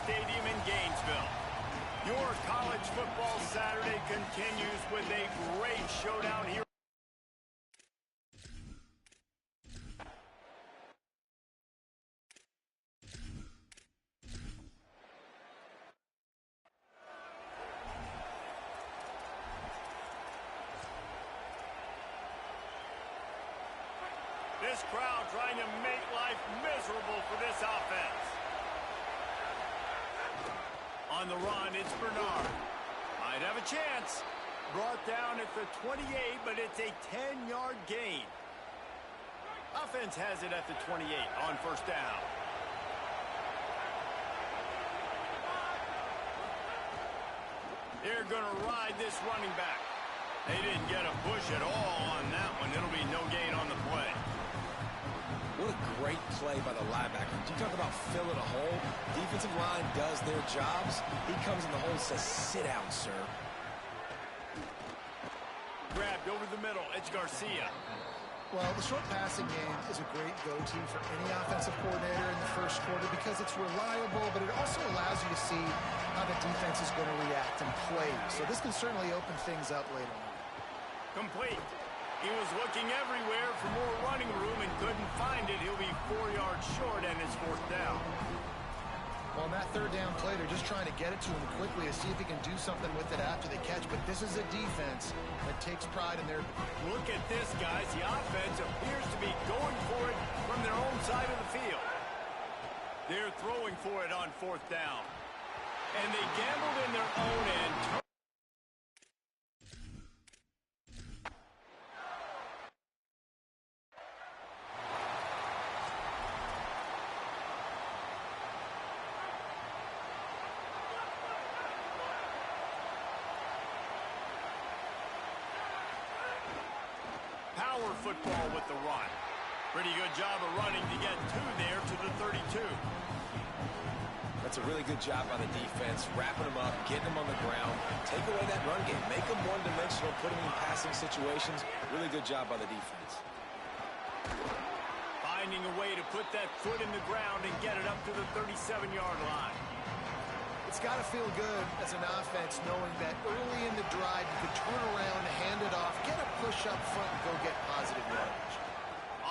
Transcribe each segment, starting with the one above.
Stadium in Gainesville. Your college football Saturday continues with a great showdown here. This crowd trying to make life miserable for this offense. On the run, it's Bernard. Might have a chance. Brought down at the 28, but it's a 10-yard gain. Offense has it at the 28 on first down. They're going to ride this running back. They didn't get a push at all on that one. It'll be no gain on the play. What a great play by the linebacker. You talk about filling a hole. Defensive line does their jobs. He comes in the hole and says, sit down, sir. Grabbed over the middle. It's Garcia. Well, the short passing game is a great go-to for any offensive coordinator in the first quarter because it's reliable, but it also allows you to see how the defense is going to react and play. So this can certainly open things up later on. Complete. He was looking everywhere for more running room and couldn't find it. He'll be 4 yards short, and it's fourth down. Well, on that third down play, they're just trying to get it to him quickly to see if he can do something with it after the catch. But this is a defense that takes pride in their... Look at this, guys. The offense appears to be going for it from their own side of the field. They're throwing for it on fourth down. And they gambled in their own end. Power football with the run. Pretty good job of running to get two there to the 32. That's a really good job by the defense, wrapping them up, getting them on the ground, take away that run game, make them one-dimensional, put them in passing situations. Really good job by the defense. Finding a way to put that foot in the ground and get it up to the 37-yard line. It's got to feel good as an offense knowing that early in the drive you could turn around, hand it off, get a push up front, and go get positive yardage.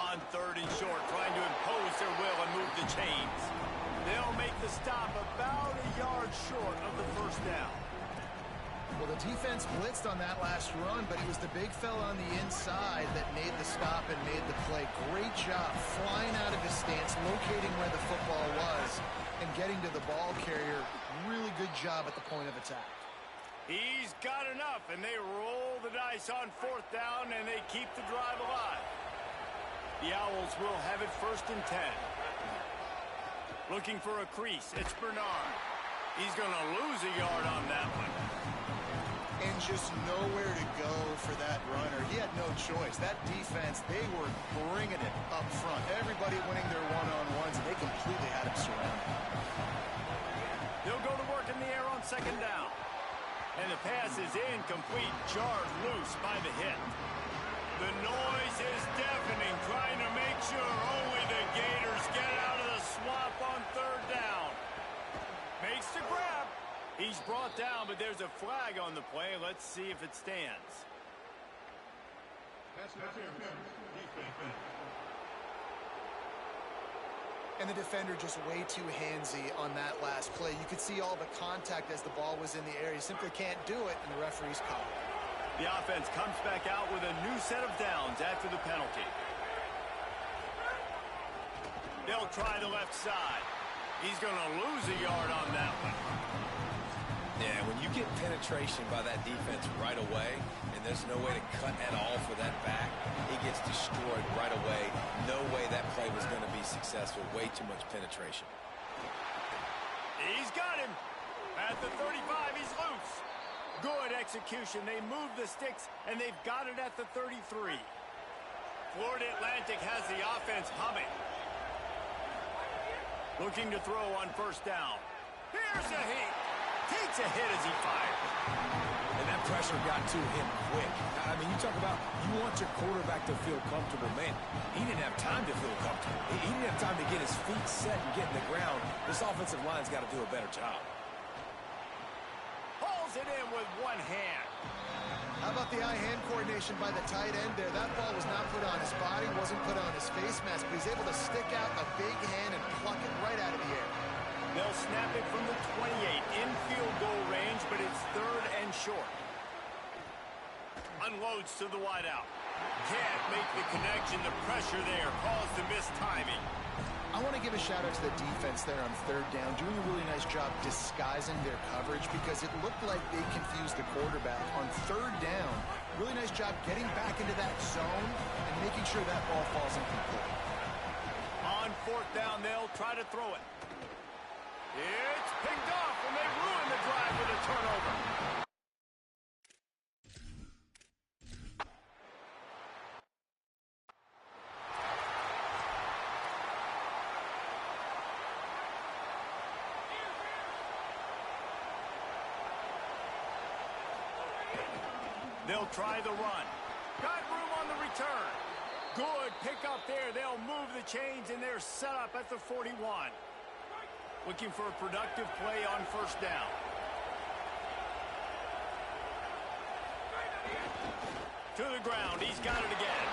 On third and short, trying to impose their will and move the chains. They'll make the stop about a yard short of the first down. Well, the defense blitzed on that last run, but it was the big fella on the inside that made the stop and made the play. Great job flying out of his stance, locating where the football was, and getting to the ball carrier. Really good job at the point of attack. He's got enough, and they roll the dice on fourth down, and they keep the drive alive. The Owls will have it first and 10. Looking for a crease. It's Bernard. He's going to lose a yard on that one. And just nowhere to go for that runner. He had no choice. That defense, they were bringing it up front. Everybody winning their one-on-ones, and they completely had him surrounded. They'll go to work in the air on second down. And the pass is incomplete, jarred loose by the hit. The noise is deafening, trying to make sure only the Gators get out of the swamp on third down. Makes the grab. He's brought down, but there's a flag on the play. Let's see if it stands. And the defender just way too handsy on that last play. You could see all the contact as the ball was in the air. He simply can't do it, and the referee's called. The offense comes back out with a new set of downs after the penalty. They'll try the left side. He's going to lose a yard on that one. Yeah, when you get penetration by that defense right away, and there's no way to cut at all for that back, he gets destroyed right away. No way that play was going to be successful. Way too much penetration. He's got him. At the 35, he's loose. Good execution. They move the sticks, and they've got it at the 33. Florida Atlantic has the offense humming. Looking to throw on first down. Here's a heat. He takes a hit as he fires. And that pressure got to him quick. I mean, you talk about you want your quarterback to feel comfortable. Man, he didn't have time to feel comfortable. He didn't have time to get his feet set and get in the ground. This offensive line's got to do a better job. Pulls it in with one hand. How about the eye-hand coordination by the tight end there? That ball was not put on his body, wasn't put on his face mask, but he's able to stick out a big hand and pluck it right out of the air. They'll snap it from the 28 in field goal range, but it's 3rd and short. Unloads to the wideout. Can't make the connection. The pressure there caused the missed timing. I want to give a shout-out to the defense there on 3rd down, doing a really nice job disguising their coverage because it looked like they confused the quarterback. On 3rd down, really nice job getting back into that zone and making sure that ball falls incomplete. On 4th down, they'll try to throw it. It's picked off, and they ruin the drive with a turnover. They'll try the run. Got room on the return. Good pick up there. They'll move the chains, and they're set up at the 41. Looking for a productive play on 1st down. To the ground. He's got it again.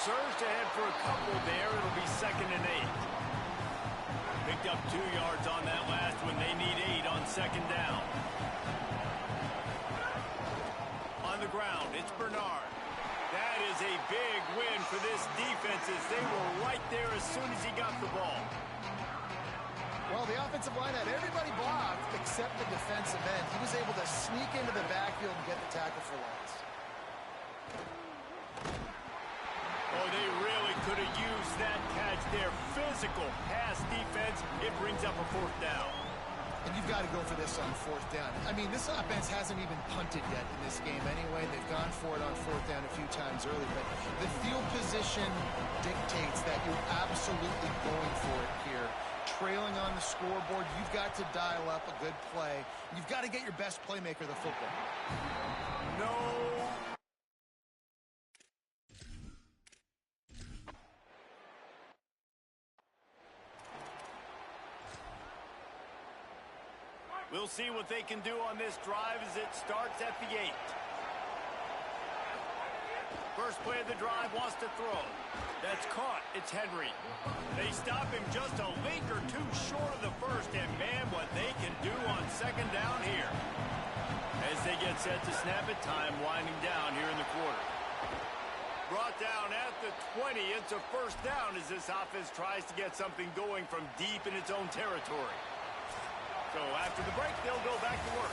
Surged ahead for a couple there. It'll be 2nd and 8. Picked up 2 yards on that last one. They need 8 on 2nd down. On the ground, it's Bernard. That is a big win for this defense as they were right there as soon as he got the ball. Well, the offensive line had everybody blocked except the defensive end. He was able to sneak into the backfield and get the tackle for loss. Oh, they really could have used that catch there. Physical pass defense. It brings up a 4th down. And you've got to go for this on 4th down. I mean, this offense hasn't even punted yet in this game anyway. They've gone for it on 4th down a few times early, but the field position dictates that you're absolutely going for it here. Trailing on the scoreboard, you've got to dial up a good play. You've got to get your best playmaker the football. No. We'll see what they can do on this drive as it starts at the 8. First play of the drive, wants to throw. That's caught. It's Henry. They stop him just a link or 2 short of the first, and man, what they can do on 2nd down here. As they get set to snap it, time winding down here in the quarter. Brought down at the 20. It's a 1st down as this offense tries to get something going from deep in its own territory. So after the break, they'll go back to work.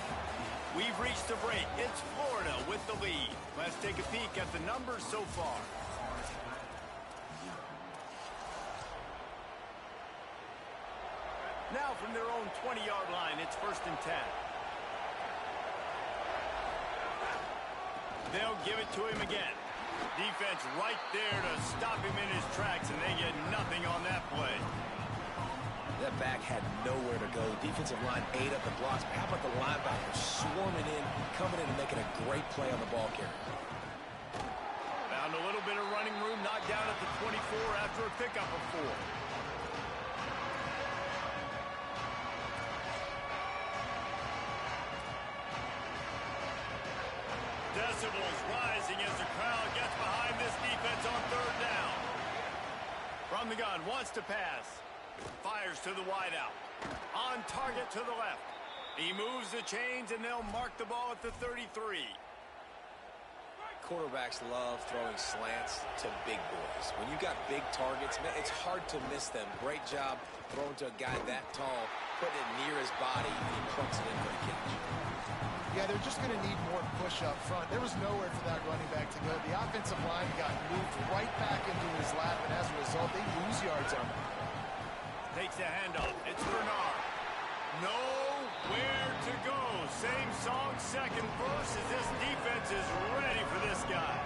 We've reached the break. It's Florida with the lead. Let's take a peek at the numbers so far. Now from their own 20-yard line, it's 1st and 10. They'll give it to him again. Defense right there to stop him in his tracks, and they get nothing on that play. That back had nowhere to go. Defensive line ate up the blocks. How about the linebacker swarming in, coming in and making a great play on the ball carrier? Found a little bit of running room, knocked down at the 24 after a pickup of 4. Decibels rising as the crowd gets behind this defense on 3rd down. From the gun, wants to pass. Fires to the wideout. On target to the left. He moves the chains, and they'll mark the ball at the 33. Quarterbacks love throwing slants to big boys. When you got big targets, man, it's hard to miss them. Great job throwing to a guy that tall, putting it near his body, and he plunks it in for the catch. Yeah, they're just going to need more push up front. There was nowhere for that running back to go. The offensive line got moved right back into his lap, and as a result, they lose yards on him. Takes the handoff. It's Bernard. Nowhere to go. Same song, 2nd verse, as this defense is ready for this guy.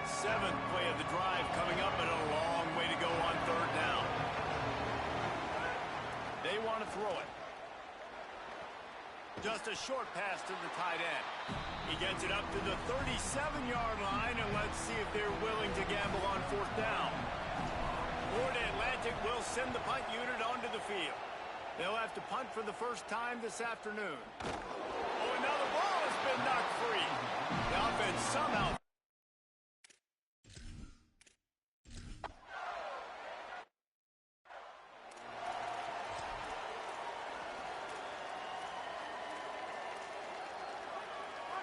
7th play of the drive coming up, and a long way to go on 3rd down. They want to throw it. Just a short pass to the tight end. He gets it up to the 37-yard line, and let's see if they're willing to gamble on fourth down. Florida Atlantic will send the punt unit onto the field. They'll have to punt for the first time this afternoon. Oh, and now the ball has been knocked free. The offense somehow...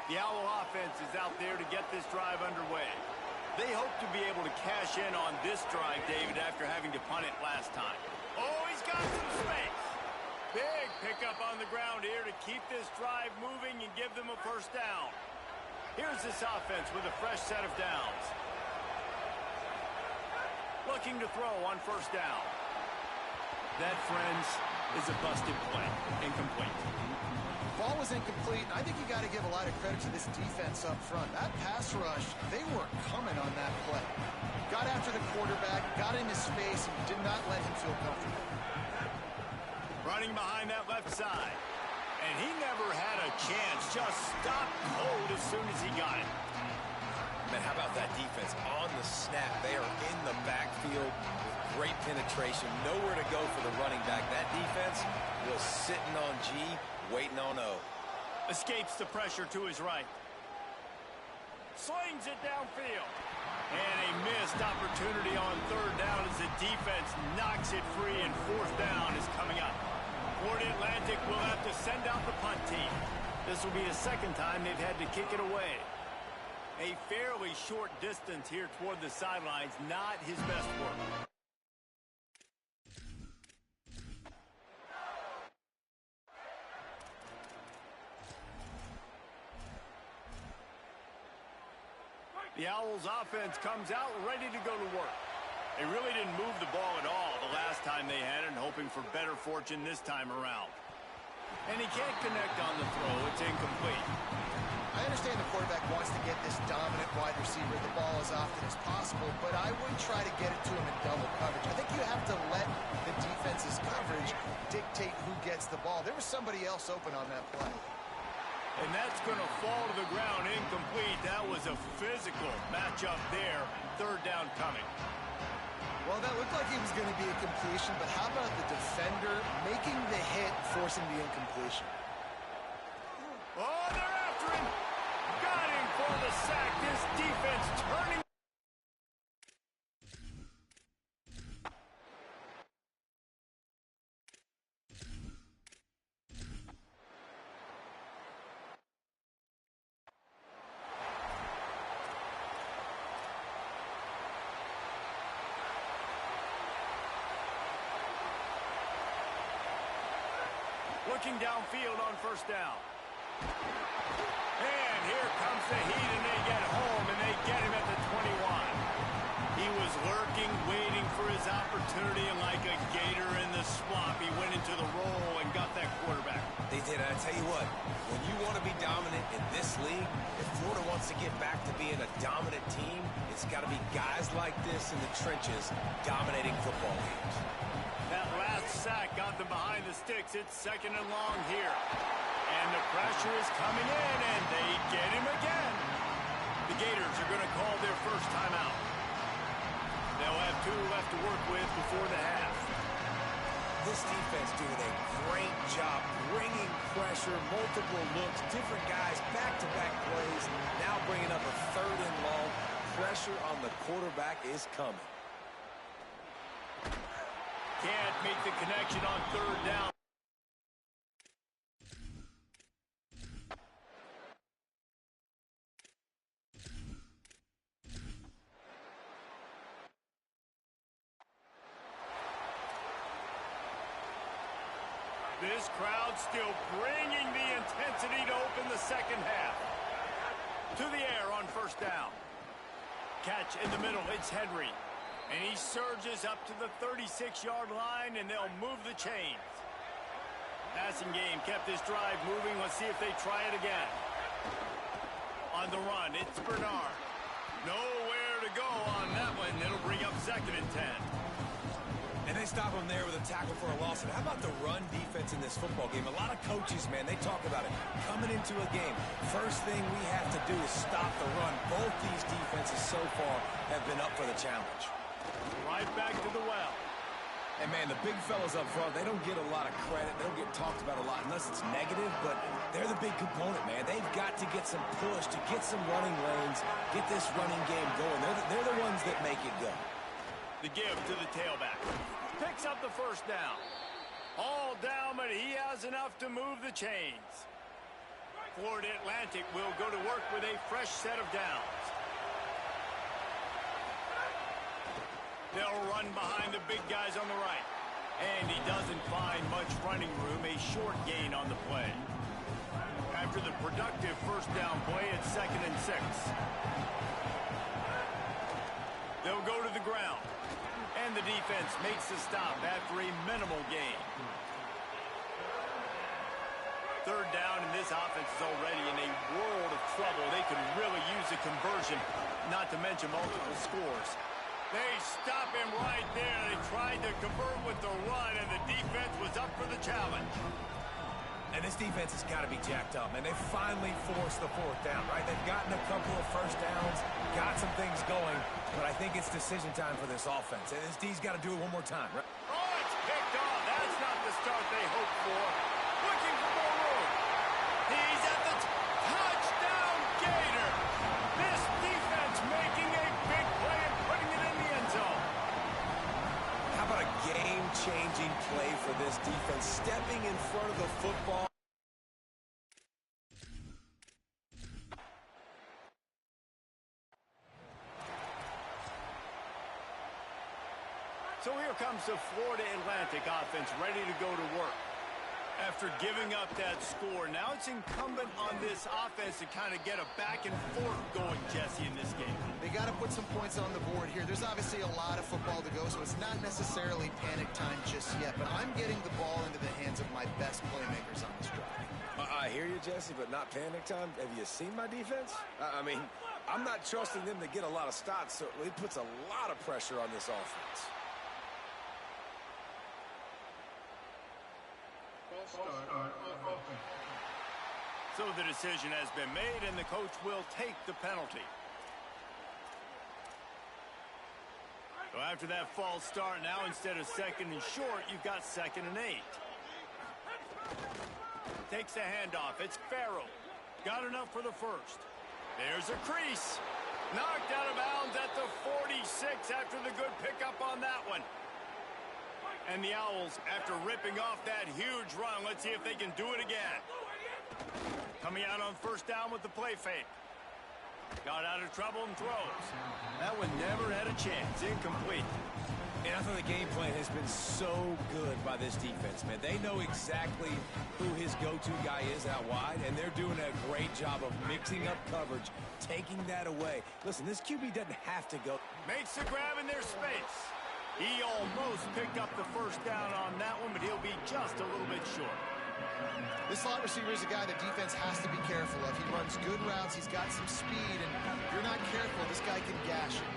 The Owl offense is out there to get this drive underway. They hope to be able to cash in on this drive, David, after having to punt it last time. Oh, he's got some space. Big pickup on the ground here to keep this drive moving and give them a first down. Here's this offense with a fresh set of downs. Looking to throw on first down. That, friends, is a busted play. Incomplete. Ball was incomplete. I think you got to give a lot of credit to this defense up front. That pass rush, they were coming on that play. Got after the quarterback, got into space, and did not let him feel comfortable. Running behind that left side. And he never had a chance. Just stopped cold as soon as he got it. Man, how about that defense on the snap? They are in the backfield with great penetration. Nowhere to go for the running back. That defense was sitting on G, waiting on O. Escapes the pressure to his right. Slings it downfield. And a missed opportunity on third down as the defense knocks it free, and fourth down is coming up. Florida Atlantic will have to send out the punt team. This will be the second time they've had to kick it away. A fairly short distance here toward the sidelines, not his best work. The Owls offense comes out ready to go to work. They really didn't move the ball at all the last time they had it, and hoping for better fortune this time around. And he can't connect on the throw. It's incomplete. I understand the quarterback wants to get this dominant wide receiver the ball as often as possible, but I wouldn't try to get it to him in double coverage. I think you have to let the defense's coverage dictate who gets the ball. There was somebody else open on that play. And that's going to fall to the ground incomplete. That was a physical matchup there. Third down coming. Well, that looked like it was going to be a completion, but how about the defender making the hit, forcing the incompletion? Oh, they're after him. Got him for the sack. This defense turning. Looking downfield on first down. And here comes the heat, and they get home, and they get him at the 21. He was lurking, waiting for his opportunity, and like a gator in the swamp, he went into the roll and got that quarterback. They did, and I tell you what, when you want to be dominant in this league, if Florida wants to get back to being a dominant team, it's got to be guys like this in the trenches dominating football games. That last sack got them behind the sticks. It's second and long here. And the pressure is coming in, and they get him again. The Gators are going to call their first timeout. They'll have 2 left to work with before the half. This defense doing a great job bringing pressure, multiple looks, different guys, back-to-back plays, now bringing up a third and long. Pressure on the quarterback is coming. Can't make the connection on third down. This crowd still bringing the intensity to open the second half. To the air on first down. Catch in the middle. It's Henry. And he surges up to the 36-yard line, and they'll move the chains. Passing game kept this drive moving. Let's see if they try it again. On the run, it's Bernard. Nowhere to go on that one. It'll bring up second and 10. And And they stop him there with a tackle for a loss. And how about the run defense in this football game? A lot of coaches, man, they talk about it. Coming into a game, first thing we have to do is stop the run. Both these defenses so far have been up for the challenge. Right back to the well. And, man, the big fellas up front, they don't get a lot of credit. They don't get talked about a lot unless it's negative, but they're the big component, man. They've got to get some push, to get some running lanes, get this running game going. They're the ones that make it go. The give to the tailback. Picks up the first down. All down, but he has enough to move the chains. Florida Atlantic will go to work with a fresh set of downs. They'll run behind the big guys on the right. And he doesn't find much running room, a short gain on the play. After the productive first down play, it's 2nd and 6. They'll go to the ground. And the defense makes the stop after a minimal gain. Third down, and this offense is already in a world of trouble. They could really use a conversion, not to mention multiple scores. They stop him right there. They tried to convert with the run, and the defense was up for the challenge. And this defense has got to be jacked up, and they finally forced the fourth down, right? They've gotten a couple of first downs, got some things going, but I think it's decision time for this offense. And this D's got to do it one more time, right? Oh, it's picked off. That's not the start they hoped for. Looking for more room. He's at the touchdown Gator. This defense making a big play and putting it in the end zone. How about a game-changing play for this defense, stepping in front of the football? So here comes the Florida Atlantic offense ready to go to work. After giving up that score, now it's incumbent on this offense to kind of get a back and forth going, Jesse, in this game. They got to put some points on the board here. There's obviously a lot of football to go, so it's not necessarily panic time just yet, but I'm getting the ball into the hands of my best playmakers on this drive. I hear you, Jesse, but not panic time. Have you seen my defense? I mean, I'm not trusting them to get a lot of stops, so it puts a lot of pressure on this offense. So the decision has been made, and the coach will take the penalty. So after that false start, now instead of 2nd and short, you've got 2nd and 8. Takes the handoff. It's Farrell. Got enough for the first. There's a crease. Knocked out of bounds at the 46 after the good pickup on that one. And the Owls, after ripping off that huge run, let's see if they can do it again. Coming out on first down with the play fake. Got out of trouble and throws. That one never had a chance. Incomplete. And I thought the game plan has been so good by this defense, man. They know exactly who his go-to guy is out wide, and they're doing a great job of mixing up coverage, taking that away. Listen, this QB doesn't have to go. Makes the grab in their space. He almost picked up the first down on that one, but he'll be just a little bit short. This slot receiver is a guy the defense has to be careful of. He runs good routes. He's got some speed, and if you're not careful, this guy can gash it.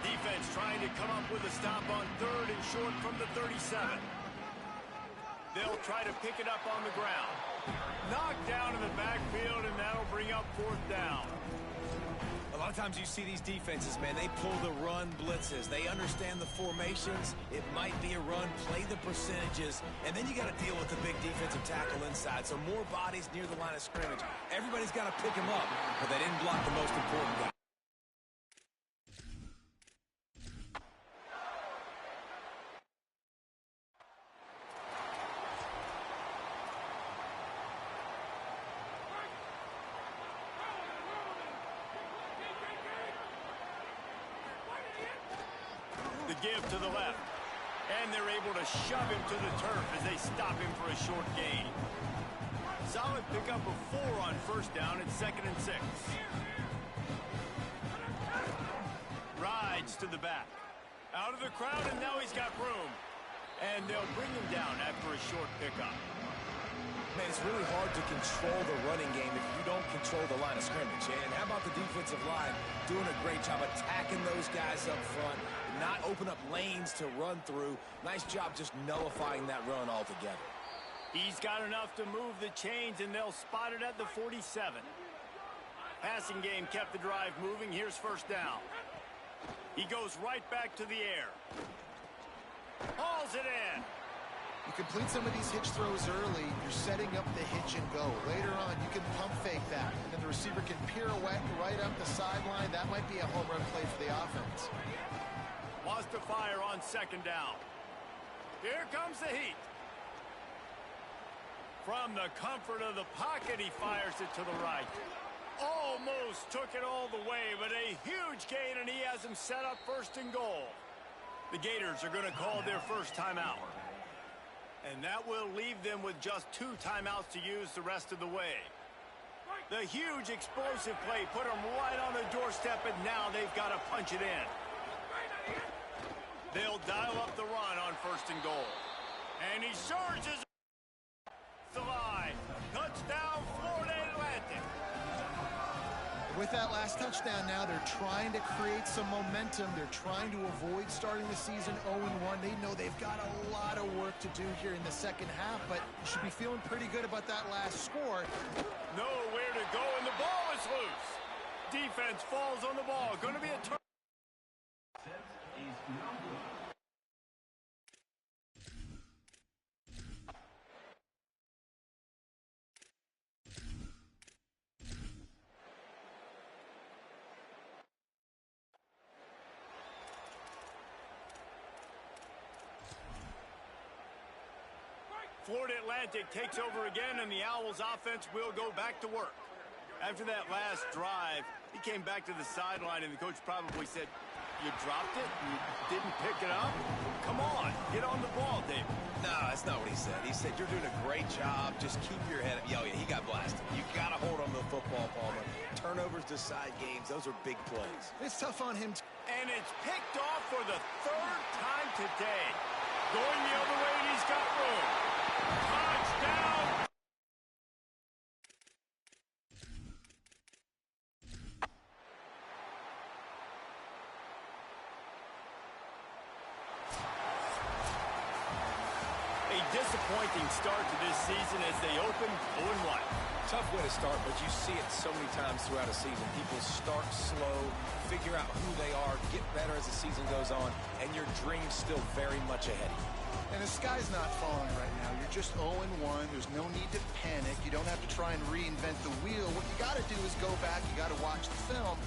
Defense trying to come up with a stop on 3rd and short from the 37. They'll try to pick it up on the ground. Knocked down in the backfield, and that'll bring up 4th down. A lot of times you see these defenses, man, they pull the run blitzes. They understand the formations. It might be a run, play the percentages, and then you got to deal with the big defensive tackle inside. So more bodies near the line of scrimmage. Everybody's got to pick him up, but they didn't block the most important guy. The give to the left. And they're able to shove him to the turf as they stop him for a short gain. Solid pickup of 4 on first down at 2nd and 6. Rides to the back. Out of the crowd, and now he's got room. And they'll bring him down after a short pickup. Man, it's really hard to control the running game if you don't control the line of scrimmage. And how about the defensive line doing a great job attacking those guys up front, not open up lanes to run through. Nice job just nullifying that run altogether. He's got enough to move the chains, and they'll spot it at the 47. Passing game kept the drive moving. Here's first down. He goes right back to the air. Hauls it in. You complete some of these hitch throws early, you're setting up the hitch and go. Later on, you can pump fake that, and then the receiver can pirouette right up the sideline. That might be a home run play for the offense. Wants to fire on second down. Here comes the heat. From the comfort of the pocket, he fires it to the right. Almost took it all the way, but a huge gain, and he has him set up first and goal. The Gators are going to call their first timeout. And that will leave them with just 2 timeouts to use the rest of the way. The huge explosive play put them right on the doorstep, and now they've got to punch it in. They'll dial up the run on first and goal. And he surges the line. Touchdown, Florida Atlantic. With that last touchdown now, they're trying to create some momentum. They're trying to avoid starting the season 0-1. They know they've got a lot of work to do here in the second half, but you should be feeling pretty good about that last score. Nowhere to go, and the ball is loose. Defense falls on the ball. Going to be a turn. Florida Atlantic takes over again, and the Owls offense will go back to work. After that last drive, he came back to the sideline, and the coach probably said, "You dropped it? You didn't pick it up? Come on, get on the ball, David." No, that's not what he said. He said, "You're doing a great job. Just keep your head up." Oh, yeah, he got blasted. You got to hold on to the football, Palmer. Turnovers decide games. Those are big plays. It's tough on him. And it's picked off for the 3rd time today. Going the other way, and he's got room. Touchdown! A disappointing start to this season as they open 0-1. Tough way to start, but you see it so many times throughout a season. People start slow, figure out who they are, get better as the season goes on, and your dream's still very much ahead of you. And the sky's not falling right now. You're just 0-1. There's no need to panic. You don't have to try and reinvent the wheel. What you got to do is go back. You got to watch the film.